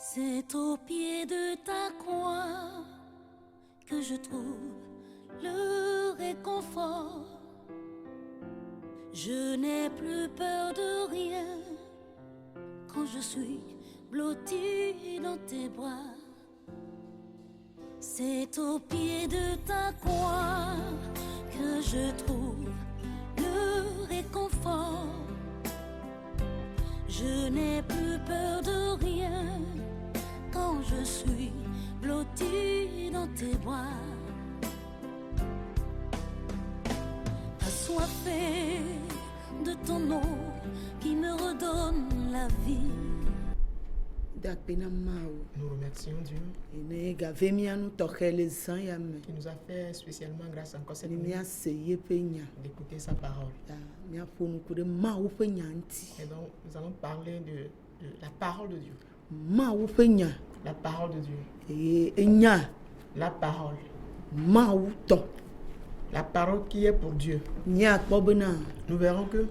C'est au pied de ta croix que je trouve le réconfort. Je n'ai plus peur de rien quand je suis blottie dans tes bras. C'est au pied de ta croix que je trouve le réconfort. Je n'ai plus peur de rien quand je suis blottie dans tes bras. Assoiffée de ton eau qui me redonne la vie. Nous remercions Dieu qui nous a fait spécialement grâce encore cette nuit d'écouter sa parole. Et donc nous allons parler de la parole de Dieu. La parole de Dieu. La parole. La parole qui est pour Dieu. Nous verrons que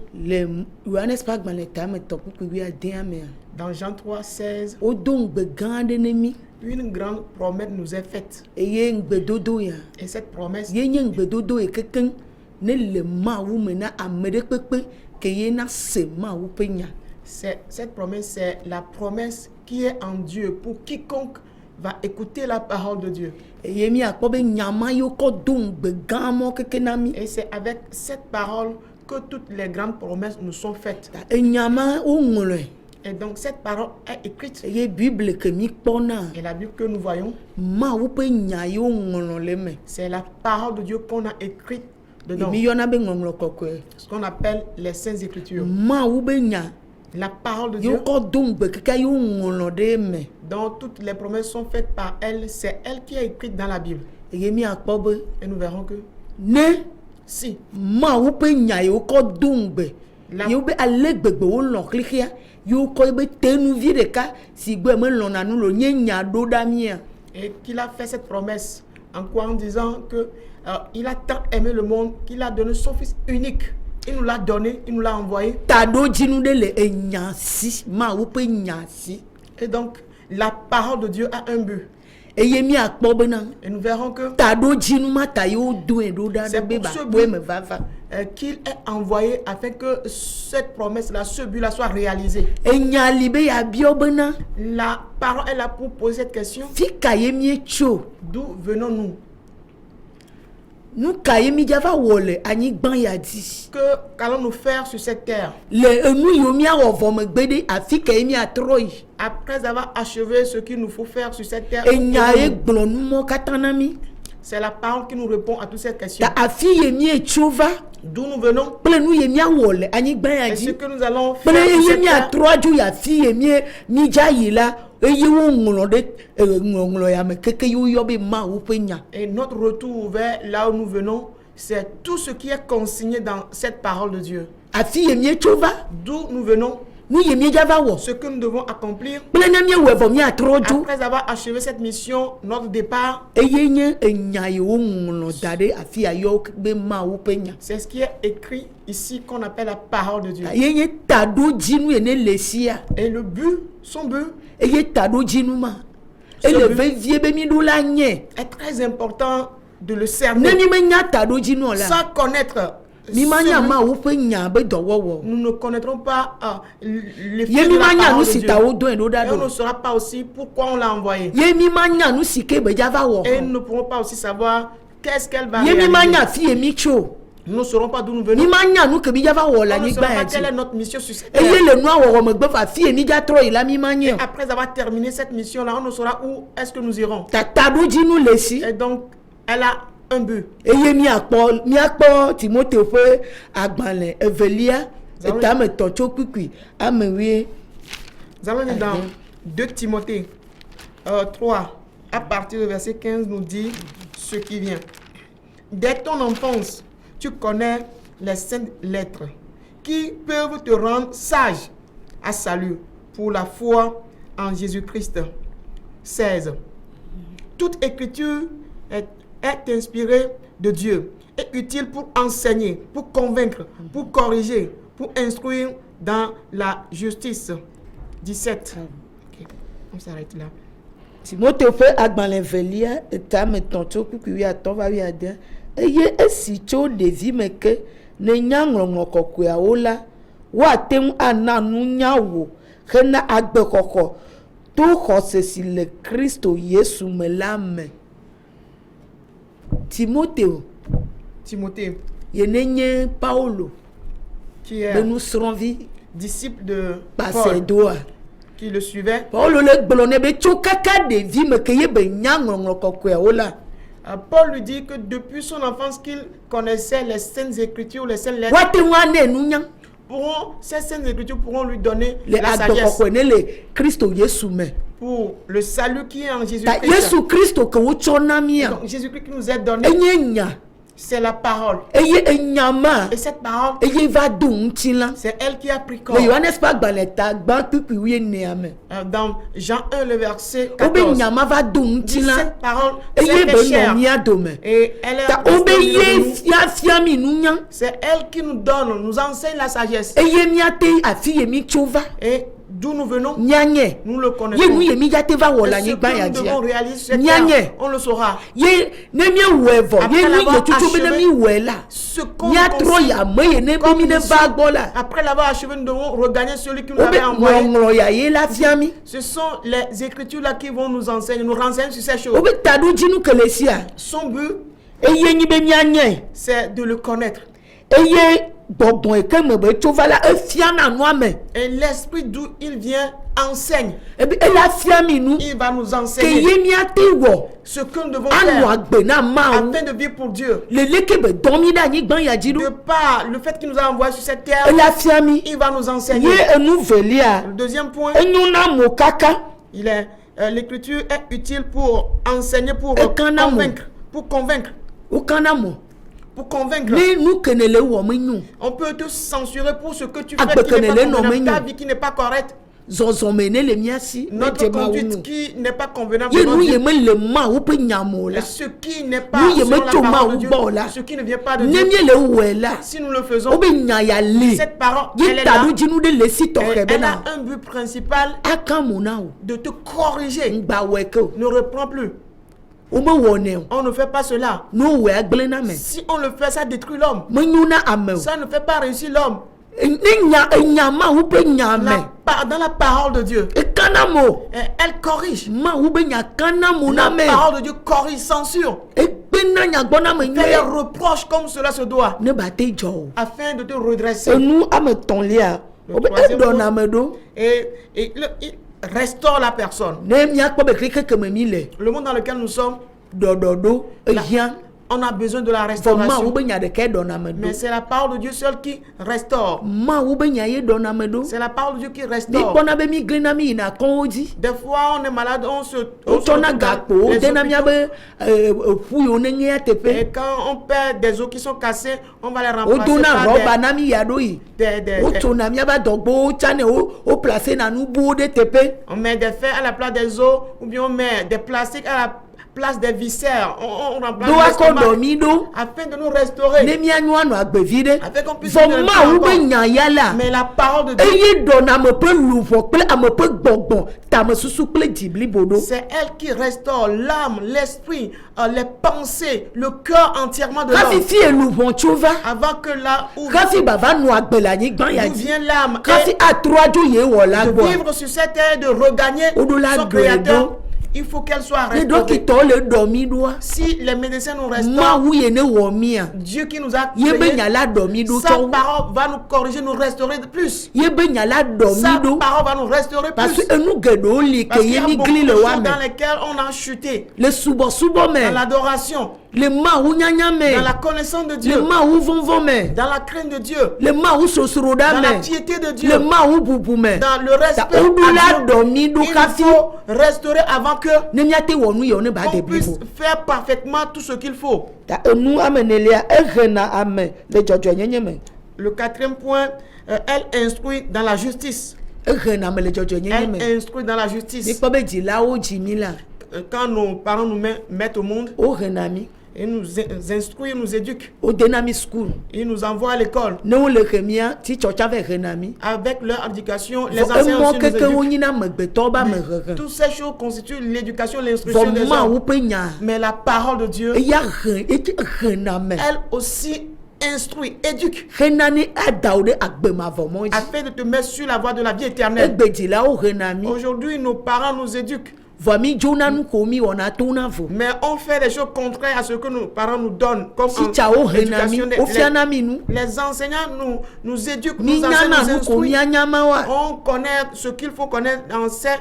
dans Jean 3, 16, une grande promesse nous est faite. Et cette promesse, cette promesse, c'est la promesse qui est en Dieu pour quiconque va écouter la parole de Dieu. Et c'est avec cette parole que toutes les grandes promesses nous sont faites. Et donc cette parole est écrite. Et la Bible que nous voyons, c'est la parole de Dieu qu'on a écrite dedans. Ce qu'on appelle les Saintes Écritures. La parole de Dieu, dont toutes les promesses sont faites par elle, c'est elle qui est écrite dans la Bible. Et nous verrons que si et qu'il a fait cette promesse en quoi, en disant que il a tant aimé le monde qu'il a donné son fils unique. Il nous l'a donné, il nous l'a envoyé. Et donc, la parole de Dieu a un but. Et nous verrons que c'est pour ce but qu'il est envoyé afin que cette promesse-là, ce but-là soit réalisé. La parole est là pour poser cette question. D'où venons-nous? Que qu'allons-nous faire sur cette terre? Après avoir achevé ce qu'il nous faut faire sur cette terre, c'est la parole qui nous répond à toutes ces questions. D'où nous venons? Et ce que nous allons faire sur cette terre. Et notre retour vers là où nous venons, c'est tout ce qui est consigné dans cette parole de Dieu. D'où nous venons, ce que nous devons accomplir après avoir achevé cette mission, notre départ. C'est ce qui est écrit ici qu'on appelle la parole de Dieu. Et le but, son but, est très important de le cerner. Sans connaître nous ne connaîtrons pas l'effet de la parole de Dieu. Et on ne saura pas aussi pourquoi on l'a envoyé. Et nous ne pourrons pas aussi savoir qu'est-ce qu'elle va réaliser. Nous ne saurons pas d'où nous venons. On ne saura pas quelle est notre mission sur cette terre. Et après avoir terminé cette mission-là, on ne saura où est-ce que nous irons. Et donc, elle a un but. Nous allons lire dans 2 Timothée 3, à partir du verset 15, nous dit ce qui vient. Dès ton enfance, tu connais les saintes lettres qui peuvent te rendre sage à salut pour la foi en Jésus-Christ. 16. Toute écriture est inspirée de Dieu et utile pour enseigner, pour convaincre, pour corriger, pour instruire dans la justice. 17. Okay. On s'arrête là. Timothée fait agbalẽvelia etame tɔntso kpikpi atɔ va ade eye esi tso ɖevi me ke ne nya ŋlɔŋlɔ kɔkɔeawo la woate ŋu ana nunya wò hena agbexɔxɔ to xɔse si le Kristo Yesu me la me. Timothée ye nenye Paulo qui est benusrɔ̃vi disciple de Paul, Pasedoa qui le suivait. Paulo le gblɔ ne be tso kaka ɖevi me ke ye be nya ŋlɔŋlɔ kɔkɔeawo la. Paul lui dit que depuis son enfance qu'il connaissait les saintes écritures, les saintes lettres. Woate ŋu ane nunya. Ces saintes écritures pourront lui donner le la sagesse Christo Yesu me. Pour le salut qui est en Jésus-Christ. Yesu Christo que wo tsɔna mia. Donc Jésus-Christ qui nous est donné. C'est la parole. Et cette parole, c'est elle qui a pris corps. Dans Jean 1, le verset 14. Cette parole, c'est chair. Et elle est c'est elle qui nous donne, nous enseigne la sagesse. Et d'où nous venons, nous le connaissons. Et ce que nous devons réaliser sur cette terre, on le saura. Après l'avoir achevé, nous devons regagner celui qui nous avait envoyé. Ce sont les écritures là qui vont nous enseigner, nous renseigner sur ces choses. Son but, c'est de le connaître. Et l'esprit d'où il vient enseigne. Il va nous enseigner ce que nous devons faire afin de vivre pour Dieu. De par le fait qu'il nous a envoyé sur cette terre, il va nous enseigner. Le deuxième point, l'écriture est utile pour enseigner, pour convaincre. Pour convaincre. On peut te censurer pour ce que tu fais qui n'est pas convenable, ta vie qui n'est pas correcte. Notre conduite qui n'est pas convenable. Ce qui n'est pas selon la parole de Dieu, ce qui ne vient pas de Dieu. Si nous le faisons, cette parole, elle est là. Elle a un but principal de te corriger. Ne reprends plus. On ne fait pas cela. Si on le fait, ça détruit l'homme. Ça ne fait pas réussir l'homme. Dans la parole de Dieu, elle corrige. La parole de Dieu corrige, censure. Fait des reproches comme cela se doit, afin de te redresser. Et il restaure la personne. Le monde dans lequel nous sommes, on a besoin de la restauration. Mais c'est la parole de Dieu seul qui restaure. C'est la parole de Dieu qui restaure. Des fois, on est malade, on se et quand on perd des os qui sont cassés, on va les remplacer on met des fers à la place des os, ou bien on met des plastiques à la place des viscères, on remplace afin de nous restaurer, afin qu'on puisse mais la parole de Dieu, c'est elle qui restaure l'âme, l'esprit, les pensées, le cœur entièrement de l'homme, avant que là où vient l'âme de vivre sur cette terre, de regagner son créateur. Il faut qu'elle soit restaurée. Si les médecins nous restaurent, Dieu qui nous a créés, sa parole va nous corriger, nous restaurer de plus. Sa parole va nous restaurer plus. Parce qu'il y a beaucoup de choses dans lesquelles on a chuté. Dans l'adoration, dans la connaissance de Dieu, dans la crainte de Dieu, dans la piété de Dieu, dans le respect à Dieu. Il faut restaurer avant que on puisse faire parfaitement tout ce qu'il faut. Le quatrième point, elle instruit dans la justice. Elle instruit dans la justice. Quand nos parents nous mettent au monde, Il nous instruit, il nous éduque. Au dynamic school. Il nous envoie à l'école. Nous le remia ti chocha ve renami. Avec leur éducation, les enseignants aussi nous éduquent. Toutes ces choses constituent l'éducation, l'instruction des hommes. Mais la parole de Dieu, elle aussi instruit, éduque, afin de te mettre sur la voie de la vie éternelle. Aujourd'hui, nos parents nous éduquent. Mais on fait des choses contraires à ce que nos parents nous donnent. Comme l'éducation les enseignants nous éduquent, nous enseignent, nous instruisent. On connaît ce qu'il faut connaître dans ces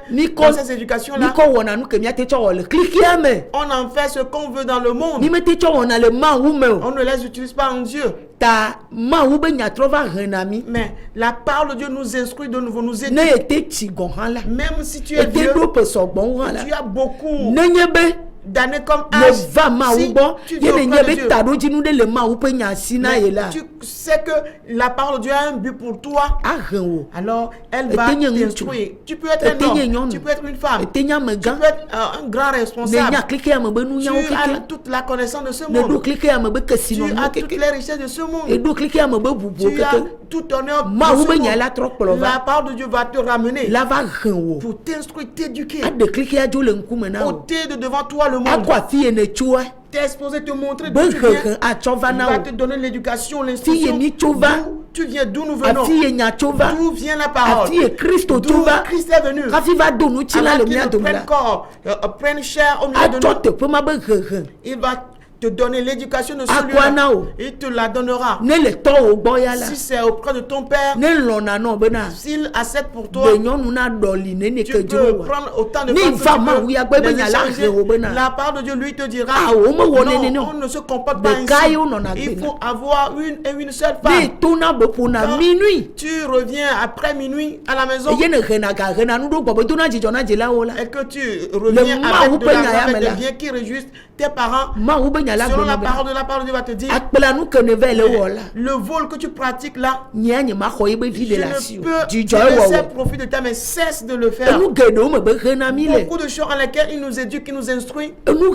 éducations-là. On en fait ce qu'on veut dans le monde. On ne les utilise pas en Dieu. Mais la parole de Dieu nous instruit de nouveau, nous éduque. Même si tu es vieux, tu as beaucoup d'années comme âge. Si tu vis auprès de Dieu, tu sais que la parole de Dieu a un but pour toi. Alors elle va t'instruire. Tu peux être un homme, tu peux être une femme, tu peux être un grand responsable. Tu as toute la connaissance de ce monde. Tu as toutes les richesses de ce monde. Tu as tout honneur de ce monde. La parole de Dieu va te ramener pour t'instruire, t'éduquer, ôter de devant toi le monde. T'es exposé, te montrer d'où tu viens. Il va te donner l'éducation, l'instruction. Tu viens, d'où nous venons. D'où vient la parole. D'où Christ est venu. Avant qu'il prenne corps, prenne chair au milieu de nous. Il va te donner l'éducation de celui-là. Il te la donnera. Si c'est auprès de ton père, s'il accepte pour toi, tu peux prendre autant de femmes que tu peux. La part de Dieu lui te dira, non, on ne se comporte pas ainsi. Il faut avoir une seule femme. Quand tu reviens après minuit à la maison et que tu reviens avec des biens qui réjouissent tes parents, selon la parole de Dieu va te dire, le vol que tu pratiques là, je ne peux laisser profit de toi, mais cesse de le faire. Beaucoup de choses en lesquelles il nous éduque, il nous instruit. Beaucoup de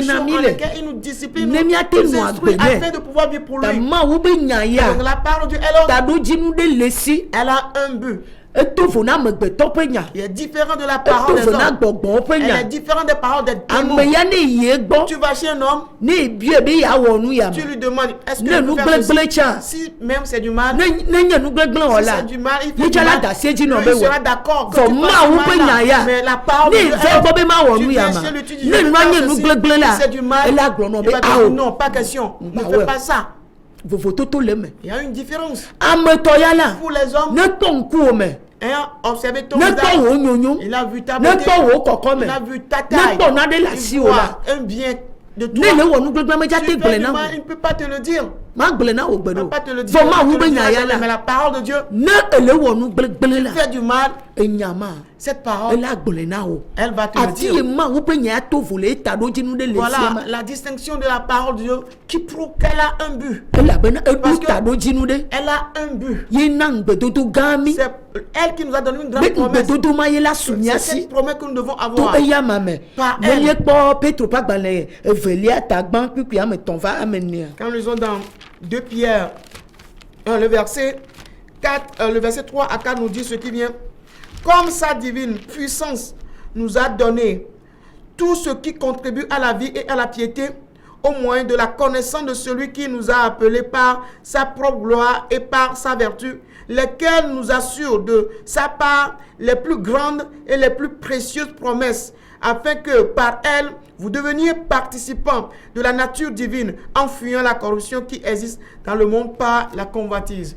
choses en lesquelles il nous discipline, nous instruit afin de pouvoir vivre pour lui. Donc la parole de Dieu, elle a un but. Il est différent de la parole des hommes. Elle est différente des paroles des démons. Tu vas chez un homme, tu lui demandes, est-ce que tu peux faire ceci? Si même c'est du mal, si c'est du mal, il fait du mal. Lui, il sera d'accord que tu fasses du mal là. Mais la parole de Dieu, tu viens chez lui, tu dis, c'est du mal. Il va te dire, non, pas question, ne fais pas ça. Il y a une différence. Pour les hommes, observé ton visage, il a vu ta beauté, il a vu ta taille, il voit un bien de toi. Tu fais du mal, il ne peut pas te le dire. Il ne peut pas te le dire. Mais la parole de Dieu, tu fais du mal, cette parole, elle va te le dire. Voilà la distinction de la parole de Dieu qui prouve qu'elle a un but. Parce qu'elle a un but. C'est elle qui nous a donné une grande promesse. C'est cette promesse que nous devons avoir. Par elle. Quand nous lisons dans 2 Pierre, le verset 4, le verset 3 à 4 nous dit ce qui vient. Comme sa divine puissance nous a donné tout ce qui contribue à la vie et à la piété, au moyen de la connaissance de celui qui nous a appelés par sa propre gloire et par sa vertu, lesquels nous assurent de sa part les plus grandes et les plus précieuses promesses, afin que par elles, vous deveniez participants de la nature divine, en fuyant la corruption qui existe dans le monde par la convoitise.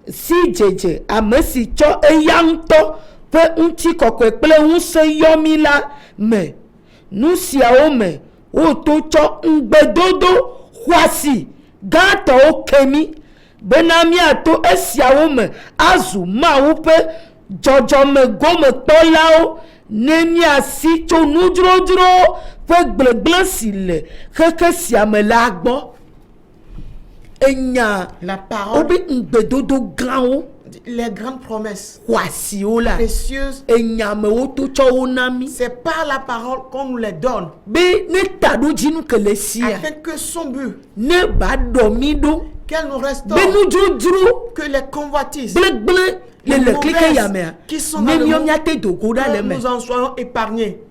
Si jeje amesi cho eyanto pe unti kokwe ple unse yomi la me nusia ome o to cho ngbedodo hwasi gata o kemi benami ato esia ome azu ma upe jojo me gome tolao nemi asi cho nudrodro pe gblegble sile keke sia me la gbo. enya La parole, obi ngbedodo grand les grandes promesses kwasio la précieuses, enya me wo to cho wo nami c'est par la parole qu'on nous les donne, be ne tado jinu kele sia afin que son but, ne ba domi do qu'elle nous restaure, be nu jujuru que les convoitises, gble les le clique mauvaises ya me qui sont dans ne le mi monde, omia te dogo da que le me nous en soyons épargnés,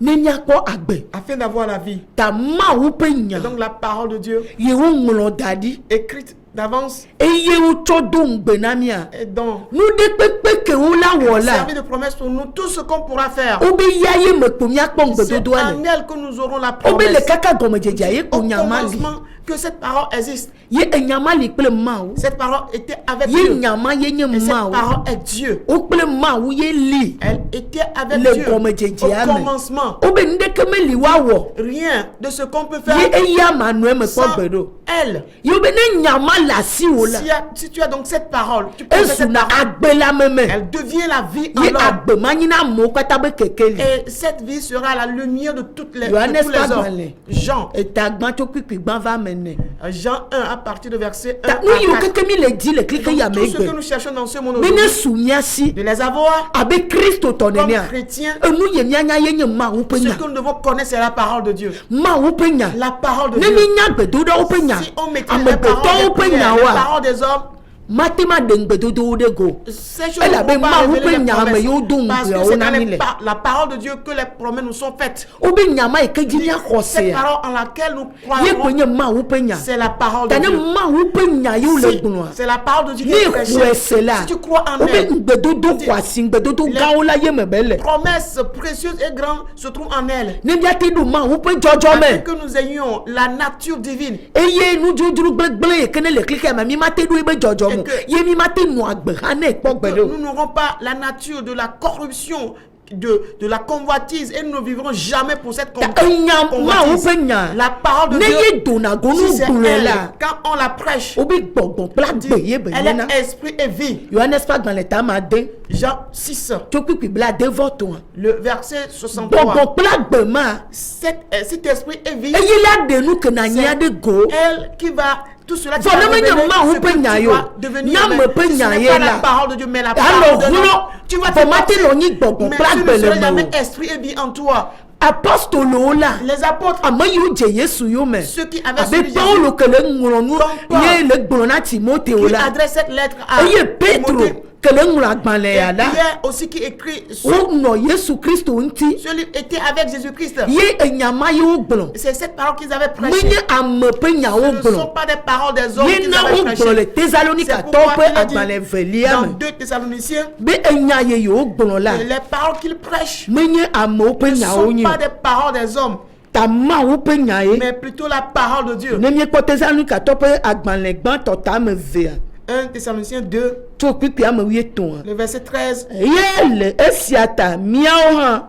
ne nya ko agbe afin d'avoir la vie. ta ma wo pe Et nya donc la parole de Dieu, ye wo nglo dadi écrite d'avance, eye wo cho do ngbe na mia est dans nu de pepe ke wo la wo la servi de promesse pour nous, tout ce qu'on pourra faire. obe ya ye me ko mia kpo C'est ngbedodo ale en elle que nous aurons la obe le promesse. kaka gome jeja ye ko Au nyama li commencement, que cette parole existe. ye enyama li kple ma wo Cette parole était avec ye Dieu. nyama ye nye Et cette ma wo parole est Dieu. o kple ma wo ye li Elle était avec le Dieu. gome jeja Au me commencement, obe ndeke me li wa wo rien de ce qu'on peut ye faire eya ma no me sans kpo gbedo elle. ye obe ne nyama la si wo la Si tu as donc cette parole, tu possèdes esu cette na parole, agbe la meme elle devient la vie en ye l'homme. agbe ma nyina mo kata be keke li Et cette vie sera la lumière de toutes les, Johannes de tous les pas hommes. balé. Jean, eta gban to kpikpi gban va mene Jean 1 à partir de verset 1 ta à nu yo 4. keke mi le di le clique Donc, ya tout me ce que gbe nous cherchons dans ce monde bene aujourd'hui, sumia si de les avoir abe Kristo comme tonenia chrétiens, enu ye mianya ye nye ma wo ce penya que nous devons connaître, c'est la parole de Dieu. ma wo penya La parole de ne Dieu. mi nya gbedodo wo penya Si on maîtrise les amegbetɔ paroles wo des prières, penya les wa paroles des hommes, matema de gbedodo wo de go ces choses Elle ne avait vont pas ma révéler les nya promesses. me yo dong Parce ya que c'est dans onami le. la parole de Dieu que les promesses nous sont faites. obe nyama e keji nya Cette khose parole en laquelle nous ye croyons, kwenye ma wo penya c'est la parole de tane Dieu. ma wo penya yo le Si, gbono c'est la parole de Dieu qui ni est prêchée. khwese la Si tu crois en obe elle, gbedodo kwasi gbedodo gawo la ye me bele promesses précieuses et grandes se trouvent en elle. ne bia te du ma wo pe jojo Afin me que nous ayons la nature divine. eye nu jujuru gbegbele ye kene le clique ma mi ma te du be jojo mo Et que- ye mi ma te nu agbe ha na ekpo Que gbedo nous n'aurons pas la nature de la corruption, de la convoitise, et nous ne vivrons jamais pour cette ta enya ma wo convoitise. penya La parole de ne Dieu, ye dona go si nu c'est gbule elle, la quand on la prêche, obe gbogbo pla dit, gbe ye be elle yena est esprit et vie. Johannes pas dans le tama de Jean 6, to kpikpi bla de voto le verset 63. gbogbo pla gbe ma Cet esprit et vie, eye la de nu ke na nya de go elle qui va, tout cela qui Fo va ne me révéler nya ma ce hu que pe nya tu yo. vas devenir. Nya Mais me pe si ce nya n'est ye pas la. la parole de Dieu, mais la Alors, parole de l'homme, hulo, tu vas fo ma te te lo nyi gbogbo mais pla tu ne gbe le seras me jamais o esprit et vie en toi. apostole o la Les apôtres, ama yu je yesu yo me ceux qui avaient abe suivi paulo Jésus, ke le ngro nu Comme Paul. ye le gboro na timote o qui la adresse cette lettre à eye petro Timothée, ke le ngro agbale et ya la Pierre aussi qui écrit, o no yesu kristo nti celui était avec Jésus-Christ. ye enyama ye o gboro C'est cette parole qu'ils avaient prêchée. menye ame pe nya o Ce ne sont gboro pas des paroles des hommes ye qu'ils na avaient o gboro prêchées. le thessalonica C'est to pourquoi pe il a dit agbale velia dans me 2 Thessaloniciens, be enya ye yo gboro la les paroles qu'ils prêchent menye ame o pe ne nya o sont nyi pas des paroles des hommes, ta ma o pe nya ye mais plutôt la parole de Dieu. ne mi kpɔ thessalonica to pe agbale gbãtɔ ta me vea 1 Thessaloniciens 2, tso kpikpi ame wuietɔ̃a le verset 13. ye le esia ta míawo hã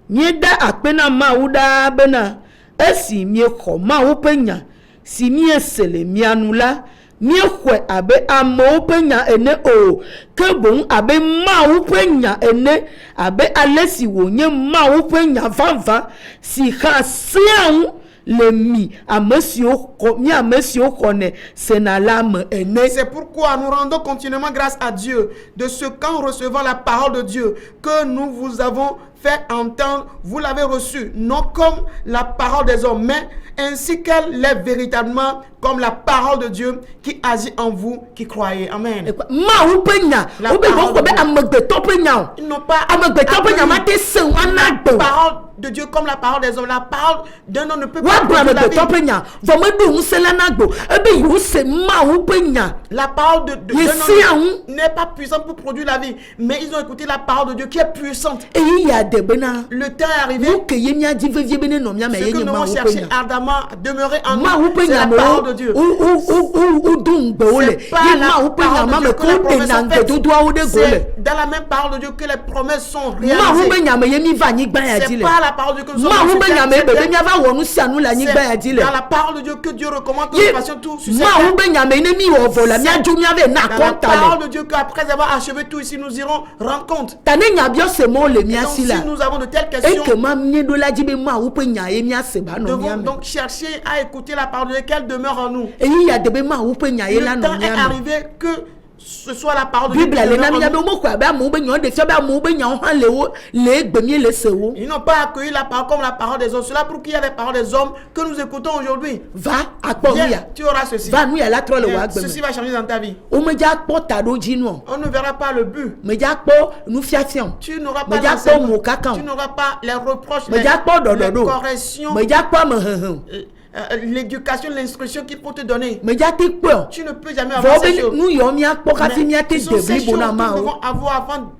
míeda akpe na Mawu ɖaa bena esi miexɔ Mawu ƒe nya si miese le mia nu la míexɔe abe amewo ƒe nya ene o ke boŋ abe Mawu ƒe nya ene abe ale si wònye Mawu ƒe nya vavã si hã sea ŋu le mi ame siwo xɔnɛ sena la me ene. C'est pourquoi nous rendons continuellement grâce à Dieu de ce qu'en recevant la parole de Dieu que nous vous avons fait entendre, vous l'avez reçue, non comme la parole des hommes, mais ainsi qu'elle l'est véritablement comme la parole de Dieu qui agit en vous qui croyez. Amen. Mawu ƒe nya La wo be parole wo xɔ be de Dieu. amegbetɔ ƒe nya o Ils n'ont pas amegbetɔ ƒe nya ma te se wana gbe la o parole de Dieu comme la parole des hommes. La parole d'un homme ne peut pas woagblɔ produire la amegbetɔ vie. ƒe nya vɔ meɖo ŋusẽ la na gbe o ebe yewo se Mawu ƒe nya La parole d'un Yesia homme ŋu n'est pas puissante pour produire la vie, mais ils ont écouté la parole de Dieu qui est puissante. eye ya de bena Le temps est arrivé. nu ke ye miadzi vevie be ne nɔ mia me Ce ye que nye nous allons Mawu ƒe chercher nya ardemment à demeurer en Mawu nous, ƒe c'est nya la me parole de Dieu. wo do ŋugbe wo le C'est pas ye la Mawu ƒe nya parole ma de me Dieu ko que les promesses ɖena sont faites. ŋgbedodoawo ɖe go le C'est dans la même parole de Dieu que les promesses sont Ma réalisées. ube nyame yemi va nyigba ya C'est dile. pas la parole de Dieu que nous Ma sommes ube nyame bebe nya va wonu sianu la nyigba ya C'est dile. dans la parole de Dieu que Dieu recommande que Ye nous fassions tout sur cette ma terre. ube nyame ne mi wo vola mi aju mi ave na Dans la parole kontale. de Dieu qu'après avoir achevé tout ici, nous irons rendre compte. Tane nyabio se mo le mi Donc si asila. nous avons de telles Et questions, que ma mi do la jibe ma ube nya ye mi aseba nous no devons nyame. donc chercher à écouter la parole de Dieu, qu'elle demeure en nous. Et il y a de be ma ube nya ye la Le no temps est nyame. arrivé que ce soit la parole de Dieu qui Bible le demeure na mi en yabe nous. mo kwa ba mo ube nya de fe ba mo ube nya han le wo le gbemi le sewo. Ils n'ont pas accueilli la parole comme la parole des hommes. Cela pour qu'il y a les paroles des hommes que nous écoutons aujourd'hui. Va akpo Viens, ya. tu auras ceci. Va nu ya la tro le Viens, wa ceci gbemi. va changer dans ta vie. O me ja kpo tado ji nu. On ne verra pas le but. Me ja kpo nu fiation. Tu n'auras pas Me ja kpo l'enseignement. mo kakan. Tu n'auras pas les reproches, Me les, ja kpo les dododo. corrections, Me ja kpo me hehe. l'éducation, l'instruction qu'il faut te donner. Me ja te kpo. Tu ne peux jamais avoir Vo ces be choses. nu yo mi akpo ka fi mi Mais ate ce sont ces debli choses que bona nous ma o. devons avoir avant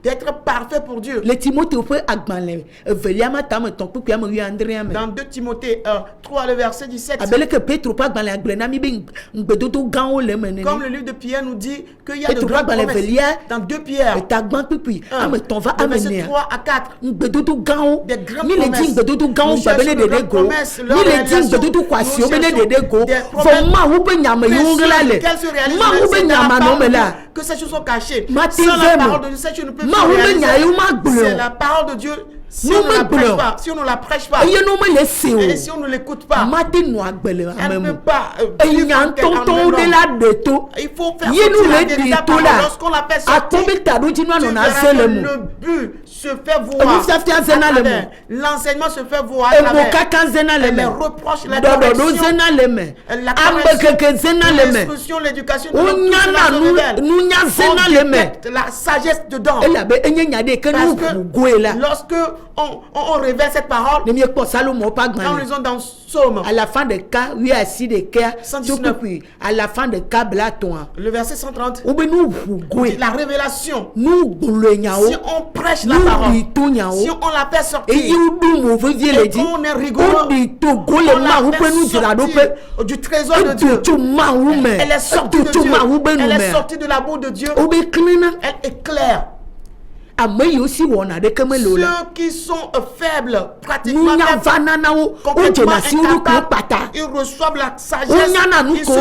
d'être parfait pour Dieu. Le Timothée pe agbanle velia ma tam ton pe ya me wi Andrea me. Dans 2 Timothée 3, le verset 17, Abele que Petro pa agbanle agble na mi be ngbedodo gan o le me ne. comme le livre de Pierre nous dit qu'il y a de Petro pa grandes agbanle promesses. velia Dans 2 Pierre et tagban pipi. 1, Ame ton va le verset amener. 3 à 4. Ngbedodo gan o. Des grandes Mi le promesses. di ngbedodo gan o Nous babele cherchons de de grandes go. promesses, leur Mi le di réalisation. ngbedodo kwasi Nous o bele cherchons de go. des Vo promesses. ma hu be nyame Mais yo ngla le. qu'elles se réalisent, Ma hu c'est be dans la nyama no parole me de la. Dieu que ces choses sont cachées. Mati Sans la vemo. parole de Dieu, ces choses ne peuvent Ma se hu be réaliser. nyayo ma gblɔ. C'est la parole de Dieu. Si Nous on ne la me prêche gblɔ. pas, si on ne la prêche pas, Eye no me le se et si o. on ne l'écoute pas, Mati no agbele elle ne amemu. peut pas vivre Eyan en tel- en tonton même de langue. la de to. Il faut faire Yenu sortir la le véritable di to parole. la. Lorsqu'on la fait sortir, Akobe tado ji no tu no na verras se que le mu. le but se fait Olu voir. fia à zena le travers. mu. L'enseignement se fait voir à Emo travers. kaka zena le Et me. les reproches, la Dododo correction, zena le me. la Ambe correction, keke zena le me. l'instruction, l'éducation, tout Unya cela na se révèle. nu nya On zena le me. détecte la sagesse dedans. Ela be enye nya de ke Parce no que goe la. lorsque on révèle cette parole, Ne mi ekpo Salomo pa quand nous gbani. lisons dans Psaume, À la fin de cas, oui, assis de cas, 119. à la fin de cas, blaton. le verset 130, Ou bien nous, la révélation. nous, le nyao, Si on prêche la nous, parole, dit nyao, si on la fait et sortir, you do mauvais vieux le et dit, qu'on est rigoureux, on dit tout, go le on ma, ou la peut fait nous dire à nous, sortir du trésor de et Dieu. tout ma ou mais, Elle est sortie de tout Dieu. ma ou ben Elle nous est mais, sortie de la boue de Dieu. ou bien clean, Elle éclaire. à moi aussi, on a des camélos là. Ceux qui sont faibles, pratiquement Nous n'a faibles, pas nana ou, ou complètement je n'ai pas incapables, pata. ils reçoivent la sagesse. On y en a nous Ils comme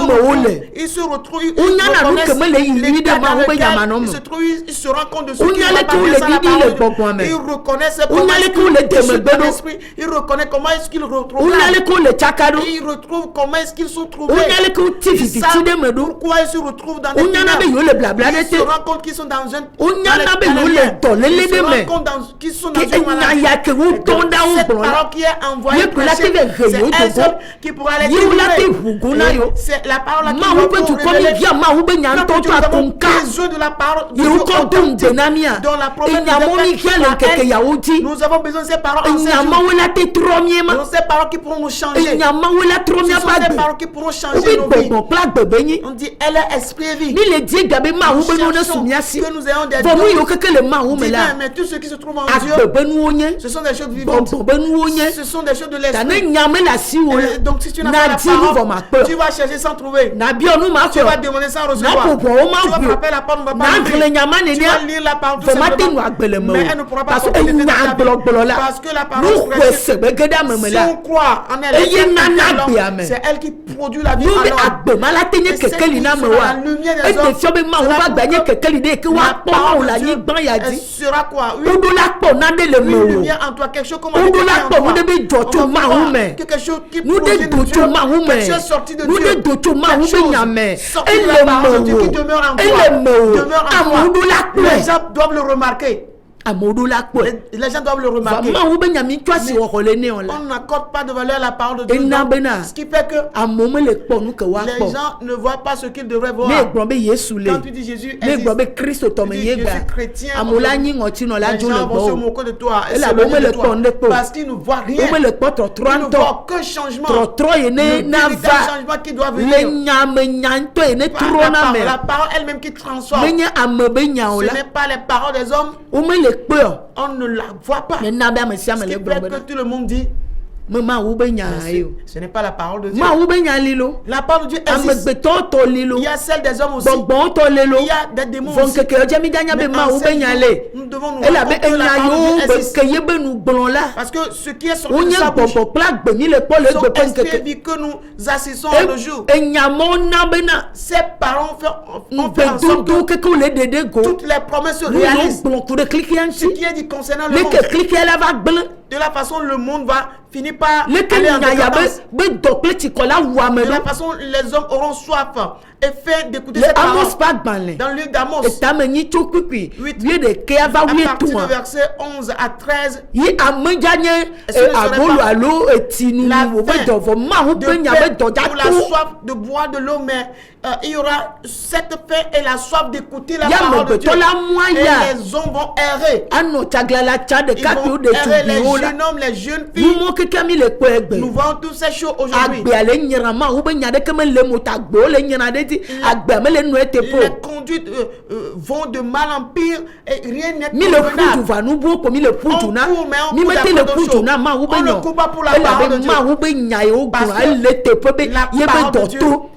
ils se retrouvent, ils On y en a nous reconnaissent comme les les individus cas de dans Mahomet lesquels Yamanom. ils se trouvent, ils se rendent compte de ce On qui y a ne va les pas coups, bien les sans la didi, parole les de Dieu. Bokwame. Ils reconnaissent On y a comment les est-ce coups, les qu'ils se Demebeno. dans l'esprit. Ils reconnaissent comment est-ce qu'ils retrouvent. On y a les coups, les tchakado. Et ils retrouvent comment est-ce qu'ils sont trouvés. On y a les coups, Ils tifi, savent de medou. pourquoi ils se retrouvent dans On des y en a ténèbres. le blabla de Ils se te. rendent compte qu'ils sont dans un On y en a dans le liens. don, le Ils se de rendent me. compte qu'ils sont dans Qui une maladie. y a que vous Et donc, tombe dans cette un blanc. parole qui est envoyée Ye kula prêcher, te ve c'est yo elle to seule go. qui pourra les Ye wula te délivrer. hugo na Et yo. c'est la parole qui Ma va ou be tu pour komi révéler. via ma ou be nyan Quand to nous to avons atonka. besoin de la parole de Ye Dieu u ko dum authentique, denania. dont la promesse E nous nya est mo mi faite kia par le keke elle. ya uti. Nous avons besoin de ces paroles E en ces nya ma jours. wala te tromie ma. Nous ces paroles qui pourront nous changer. E nya ma wala Ce tromie sont pa ces gbe. paroles qui pourront Ou changer nos be vies. gbogbo pla gbebe yin. On dit, elle est esprit et vie. Ni le die gabe ma ou Nous be no na cherchons sumia si. que nous ayons des Bo mu yo dons keke le ma ou me divins, la. mais tout ce qui se trouve en Dieu, Agbebe nu onye. ce sont des choses vivantes. Bo be nu onye. Ce sont des choses de Ta ne l'esprit. nyame la si wo la. Donc si tu n'as pas Na la di nu vo ma parole, pe. tu vas chercher sans trouver. Na bi onu ma Tu vas ko. demander sans Na recevoir. popo o ma Tu vas bu. frapper la porte, on ne va Na pas gele ouvrir. nyama ne Tu ni. vas lire la parole tout Fo ma te nu simplement. agbele me. Mais elle ne pourra pas Parce que compléter nya ta vie. gbolo la. Parce que la Nu parole kwe prêchée, se be geda me me si la. on croit en elle, Eye nana bia me. c'est elle qui produit la vie Nu en be l'homme. agbe ma la te nye Et c'est kekeli na qui me sera wa. la lumière des E hommes. te fio be ma ou Cela ba pour gba nye que kekeli de ke la wa po parole o la de nyi Dieu, gban ya elle di. sera quoi? O do la po na de le me Une o. lumière en toi, quelque chose comme On doit la porte, nous devons doter on va ma voir humaine. quelque chose qui Nous provient devons de doter Dieu, ma humaine. quelque chose sorti de Nous Dieu, devons doter ma quelque chose humaine. sorti Elle de la est parole de Dieu qui mort. demeure en Elle toi, est mort. demeure en toi. Amoudou la Les couille. gens doivent le remarquer. Amoudou la couille. Les gens doivent le remarquer. Ma ou be nyami toi si o role ne on la. On n'accorde pas de valeur à la parole de Dieu. Et na Donc, bena. ce qui fait que Amome le po nu ke wa les po. gens ne voient pas ce qu'ils devraient voir. Ne gbo be Yesu le. Quand tu dis Jésus Ne existe, gbo be Christ to me tu dis, ye je gba. suis chrétien, Amola nyi ngoti no la les jo le gens vont se gbo. moquer de toi et Et la s'éloigner bombe de le toi pont de peau. parce qu'ils ne voient rien. O me le po tro Ils ne tranto. voient aucun changement. Tro ye ne Le na véritable va. changement qui doit Le venir. nyame nyanto e ne Par tro la na parole, me. la parole elle-même qui transforme. Menye ame be nya o Ce la. n'est pas les paroles des hommes, O me le pe o. on ne la voit pas. Mais na be ame sia me Ce qui le fait gbo que tout le monde dit, Maman ou benya yo. Ce n'est pas la parole de Dieu. Ma ou benya lilo. La parole de Dieu existe. Amegbeto lilo. Il y a celle des hommes aussi. Bon to lilo. Il y a des démons Von aussi. que jami ganya be ma ou benya le. Nous devons nous Elle rendre avait compte que la parole de Dieu un existe. que yebe nous blon là. Parce que ce qui est sorti On de y sa a bouche bon plaque beni le pole sont be pen esprit et que vie que nous assistons à nos jours. et nyamona bena. Ces parents ont fait en sorte Tout que que les dédé go. toutes les promesses se Nous réalisent. bon pour de cliquer Ce qui est dit concernant le les monde, que cliquer là va blanc. de la façon le monde va finir par Les que aller en nya ya décadence. be dople ti kola wa me. De la façon les hommes auront soif et faim d'écouter Les ces paroles. Amos pas banlé. Dans le livre d'Amos, Et tameni chokukui. Huit. Wie de ke ava à wie partir tout. du verset 11 à 13, Yi amejanye Est-ce que ce ne serait agolo pas alo etinu la wo be faim dovo ma hu de pe nya paix be doja pour la to. soif de boire de l'eau, mais il y aura cette faim et la soif d'écouter la Ya parole de me Dieu. beto la moya. Et les hommes vont errer. Ano taglala cha de Ils kapi vont de errer, les tubi la. jeunes hommes, les jeunes Nous filles. mo ke kami le ko egbe. Nous voyons tous ces choses aujourd'hui. Agbe ale nyira ma hu be nya de keme le mota gbo le nyira de ti agbe me le nu ete po. Les conduites vont de mal en pire et rien n'est Mi le puju convenable. va nu bu ko mi le puju na. On court, mais on Mi court mete d'après le d'autres puju choses. na ma hu be On ne nyo. court pas pour la Elle parole avait de ma Dieu. hu be nya yo Parce gbo que elle le te pe be la ye parole be de Dieu doto.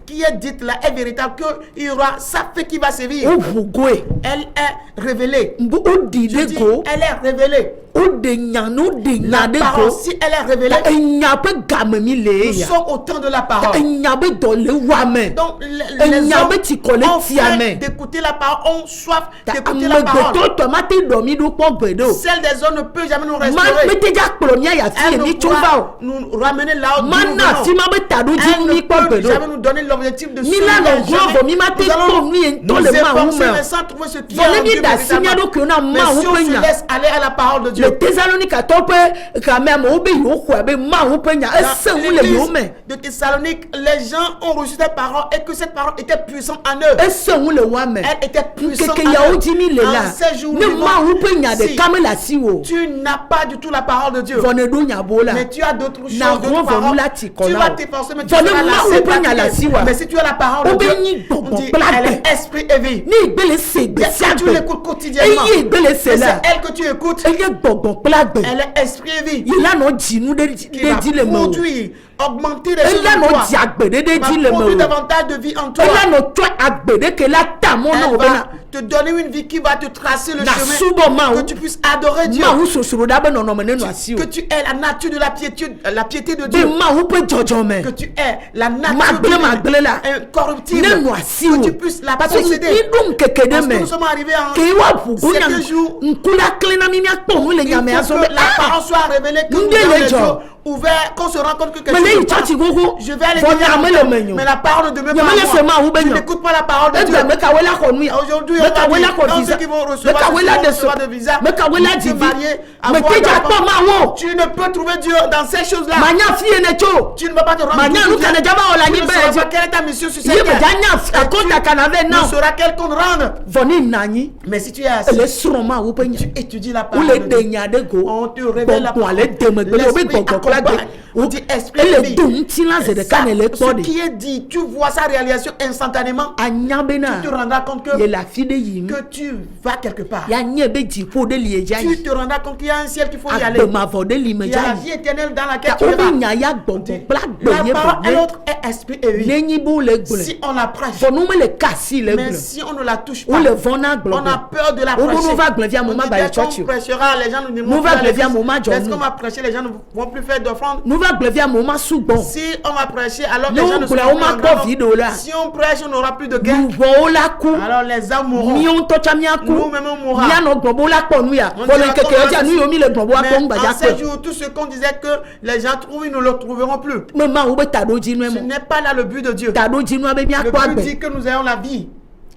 qui est dite là est véritable, qu'il y aura sa fait qui va sévir. O bugoe. Elle est révélée. Mbu o di Je de dis, go. elle est révélée. O de nya no de nya La de parole, go. si elle est révélée, Enya pe game mi le nous ya. sommes au temps de la parole. Enya be do le wa me. Donc, les Enya hommes be ti kole ont ti faim ame. d'écouter la parole, ont soif Ta d'écouter la parole. amegbeto tomate do mi do po gbedo. Celle des hommes ne peut jamais nous Ma restaurer. me te ja kplo mi ya ti Elle mi ne chova pourra o. nous ramener là où nous Mana si venons. ma be tadu ji Elle mi ne po peut gbedo. jamais nous donner l'objectif de Mi suivre. la no Jamais. glovo mi ma te Nous allons po mi en to nous le ma hu efforcer, me. mais sans trouver ce qui est Vole en mi Dieu da si mi véritablement. ado ke na Mais ma si hu on pe se nya. laisse aller à la parole de Dieu, Le Thessalonica to pe ka me mo be yo kwa be ma hu pe nya. Ese dans wu le yo l'église me. de Thessalonique, les gens ont reçu cette parole et que cette parole était puissante en eux. Ese wu le wa me. Elle était puissante Keke en ya eux. o ji mi le la. En ces jours, Ne ma hu pe nya de si kamela si wo. tu n'as pas du tout la parole de Dieu, Vone do nya bo la. mais tu as d'autres choses, Na d'autres ro paroles, vonu la ti tu kona vas o. t'efforcer, mais tu Vone seras ma lassé, hu pe nya la si fatigué. wa. Mais si tu as la parole de O be Dieu, nyi on gbogbo dit, plate. elle est esprit et vie. Ni igbele se gbe si Si tu agbe. l'écoutes quotidiennement, Eye igbele se et la. c'est elle que tu écoutes, Eye gbogbo plagbe. elle est esprit et vie. Yi la no jinu de Qui va di le mo. produire, augmenter les Eye choses la en no toi, di agbe de va di le mo. produire davantage de vie en toi. Eye la no twa agbe de ke la ta mo na Elle o be va na. te donner une vie qui va te tracer le Na chemin, subo ma que o. tu puisses adorer Dieu, Ma hu sosoro da be no no me ne no asi o. que tu aies la nature de la piété de Be Dieu, ma hu pe jojo me. que tu aies la nature Magbele la. incorruptible, Ne no asi o. que tu puisses la Parce que posséder. ni dum keke de Parce que me. nous sommes arrivés en Ke wa bugu nya. Quelques jours, Nkula klena mi mi akpo mu le nya me il aso faut be. que la parole soit révélée, que nous Ndele ayons les jo. yeux ouverts, qu'on se rende compte que quelque Mais chose les se passe. church gogo. Je vais aller Vone dire ame le menyo. mais la parole ne demeure pas Nyama le se ma en hu be moi. Tu nyo. n'écoutes pas la parole de Dieu. Edwa meka wela ko nu ya. Aujourd'hui, on Meka va wela dire, ko dans visa. ceux qui vont Meka recevoir wela de de visa, Meka wela se di marier, Me avoir te ja d'enfants. pa ma wo. Tu ne peux trouver Dieu dans ces choses-là. Manya fie ne cho. Tu ne vas pas te rendre Manya compte. nu kana jama ola Tu ni ne be sauras je. pas quelle est ta mission sur Ye cette me terre. janya akonta kana ve Tu na. ne sauras quel compte rendre. Voni nani. Mais si tu es assis, Ele suro ma wo pe nya. tu étudies la Ou parole le de de Dieu. nya de go. On te révèle la Bon parole. ale de me gbe obi L'esprit gogo plagbe. accompagne. On dit esprit Ele de vie. dum ti la se de Ça, kana le ce podi. qui est dit, tu vois sa réalisation instantanément. Anya be na. Tu te rendras compte Ye que la fi de yi. tu vas quelque part. Ya nye be ji po de li eja Tu yi. te rendras compte qu'il y a un ciel qu'il faut y aller. Agbe ma vo de li me Il y a la ja vie yi. éternelle dans laquelle Ta tu obi iras. nya ya gbogbo plagbe La ye parole et bo. l'autre est esprit et vie. Nenyi bo le gbole. Si on la prêche, Fo nu me le kasi le mais gbole. si on ne la touche Ou pas, le vona on globe. a peur de la Ou prêcher. nous va glaive à On moment dit, by dès qu'on church. prêchera, les gens nous Nous demandent va pas glaive à l'église. moment Est-ce journée. qu'on va prêcher, les gens ne vont plus faire d'offrande. Nous va glaive à moment sous bon. Si on va prêcher, alors les Nous, gens ne pour la seront plus en Oma grand nombre. vidéo là. Si on prêche, on n'aura plus de gain. Nous voyons la coup. Alors les âmes mourront. Mion tocha miaku. Nous-mêmes on mourra. Mia no globo la ko nu ya. On Fo le dira keke comme oja ceci. nu yomi le globo a Mais ko ngba ja en ces ko. jours, tout ce qu'on disait que les gens trouvent, ils ne le trouveront plus. Mama ou be tado ji nu Ce mo. n'est pas là le but de Dieu. Tado ji nu be mi Le akwa but gbe. dit que nous ayons la vie,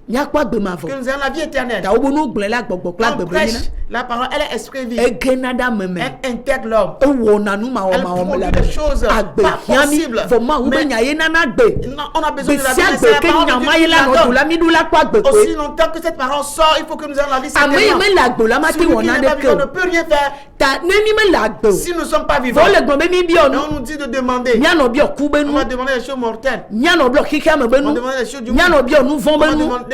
Mi akwa gbe ma fo. que nous ayons la vie éternelle. Ta obo nu gble la gbogbo kla On gbe be prêche ni na. la parole, elle est esprit et vie. E genada meme. Elle intègre l'homme. E wo na nu ma o Elle ma o produit la. des choses Agbe pas yami. possibles. Fo ma ou be Mais nya ye na na gbe. non, on a besoin de la Besi vie. mais c'est agbe la ke parole de nya Dieu ma qui ye la la no donne. do la mi du la kwa gbe ko. Aussi longtemps que cette parole sort, il faut que nous ayons la vie. Ame certainement. me la gbe la ma ti Celui qui wona n'est de pas vivant ne ke. peut rien faire Ta neni me la gbe. si nous ne sommes pas vivants. Fo le gbe mi bi Et onu. on nous dit de demander. Mia no bi o ku be On nu. va demander des choses mortelles. Mia no blo kike me be On nu. demande des choses du Mia monde. no bi onu von On be va nu. demander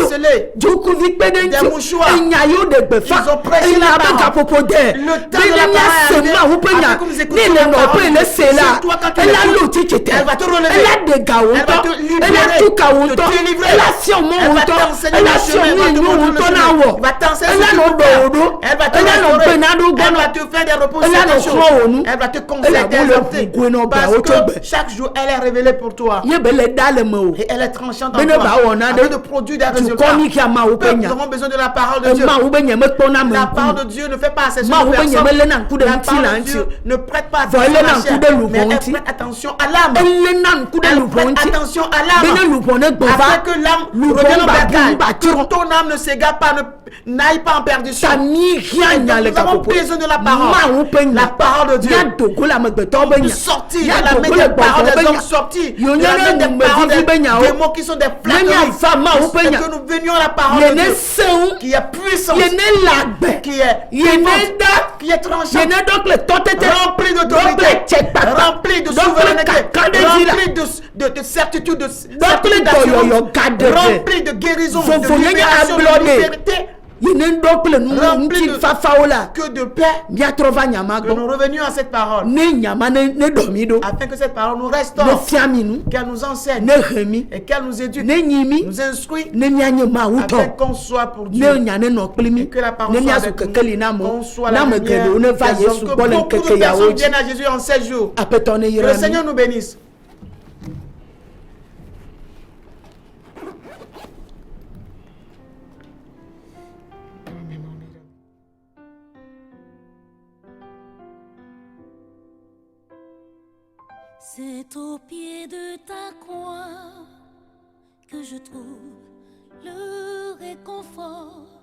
harcelés. Des mouchoirs. Ils ont prêché la parole. Le temps de la parole. Après que vous écoutez la parole, c'est toi quand tu l'écoutes, elle va te relever. Elle va te libérer, te délivrer. si mo Elle va wuto t'enseigner ela le si chemin, mo elle va te nu montrer le wuto chemin. na wo Elle va t'enseigner ela ce qu'il no faut faire. do do Elle va te ela no restaurer. pe na do Elle gono va te faire des repos Elle sur a tes le choses. croix au nous. Elle va te Elle a conseiller tes voulu optés. vous gouiner au Parce bas, au tobe. que chaque jour, elle est révélée pour toi. ye be le dale mo Et elle est tranchante en Bene ba toi. wona Afin de de produire des tu résultats. komi ki ama wo Peuple, penya nous avons besoin de la parole de Dieu. ma wo be nye me tona me La parole nku de Dieu ne fait pas accession Ma aux wo be nye personnes. me le na nku de La nti parole la de nti Dieu ne prête pas Vo attention ele à na la nku chair, de lubon mais elle nti. prête attention à l'âme. ele na nku de Elle lubon prête nti attention à l'âme. bene lubon ne gbo Afin va que l'âme lubon revienne au ba bercail. bu ba Que tiro ton âme ne s'égare pas, n'aille pas en perdition. ta mi Et ria donc, nya le nous avons kapopo besoin de la ma parole. wo penya La parole de Dieu. ya dogo la me gbeto be Pour nya sortir ya de la main dogo des le paroles gbo des be hommes nya sortis. Yo De la nyane main des me paroles vivi be nya des o mots qui sont des Menya flatteries. femme ma wo Et penya que nous venions à la parole ye de ne Dieu. seun Qui est puissante. ye ne lagbe Qui est ye ne vivante, da qui est ye tranchante. ne donc le totete Rempli d'autorité, rempli de souveraineté, rempli de certitude, de certitude d'assurance, rempli de guérison, de libération, de liberté, ye ne donc le nu rempli nti fafa ola que de paix. bia trova nyama Que gbo nous revenions à cette parole, ne nyama ne domi do afin que cette parole nous ne restaure, fiami nu qu'elle nous enseigne ne hemi et qu'elle nous éduque, ne nyimi nous instruit, ne mianye ma wuto afin qu'on soit pour ne Dieu. nyane no klimi Et que la parole ne soit mia avec su nous. kekeli na mo Qu'on soit na la me lumière gede ne va des yesu hommes. Que bole beaucoup de keke ya personnes oji viennent à Jésus en 7 jours. apetone Que le yirami Seigneur nous bénisse. C'est au pied de ta croix que je trouve le réconfort.